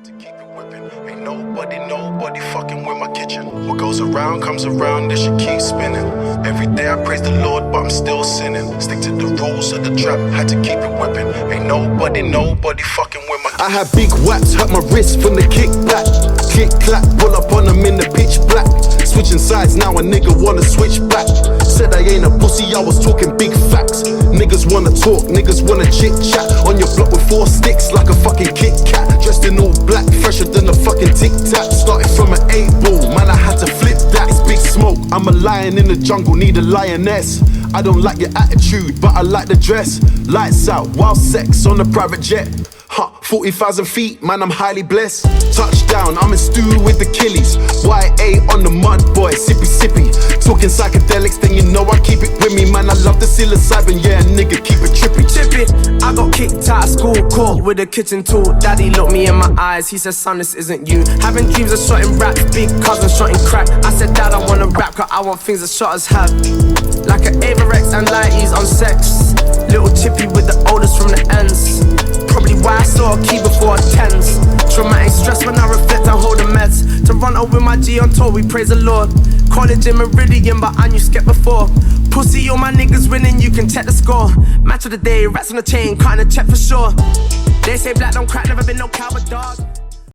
to keep it whipping. Ain't nobody fucking with my kitchen. What goes around comes around, this shit keeps spinning. Every day I praise the Lord, but I'm still sinning. Stick to the rules of the trap, had to keep it whipping. Ain't nobody fucking with my kitchen. I had big whaps, hurt my wrist from the kickback. Click clap, pull up on them in the pitch black. Switching sides, now a nigga wanna switch back. Said I ain't a pussy, I was talking big facts. Niggas wanna talk, niggas wanna chit chat. On your block with 4 sticks like a fucking Kit Kat. Dressed in all black, fresher than a fucking Tic Tac. Started from an 8 ball, man I had to flip that. It's big smoke, I'm a lion in the jungle, need a lioness. I don't like your attitude, but I like the dress. Lights out, wild sex on a private jet. 40,000 feet, man, I'm highly blessed. Touchdown, I'm in stew with the killies. YA on the mud, boy, sippy sippy. Talking psychedelics, then you know I keep it with me. Man, I love the psilocybin, yeah, nigga, keep it trippy. Chippy, I got kicked out of school, caught with a kitchen tool. Daddy looked me in my eyes, he said, son, this isn't you. Having dreams of shotting rap, big cousin shotting crack. I said, dad, I wanna rap, cause I want things that shotters have. Like an Averex and lighties on sex. Little Chippy with the oldest from the ends. Probably why I saw a key before a tens. Traumatic stress when I reflect and hold the meds. Toronto with my G on tour, we praise the Lord. College in Meridian, but I knew skep before. Pussy, all my niggas winning, you can check the score. Match of the day, rats on the chain, kinda check for sure. They say black don't crack, never been no coward dog.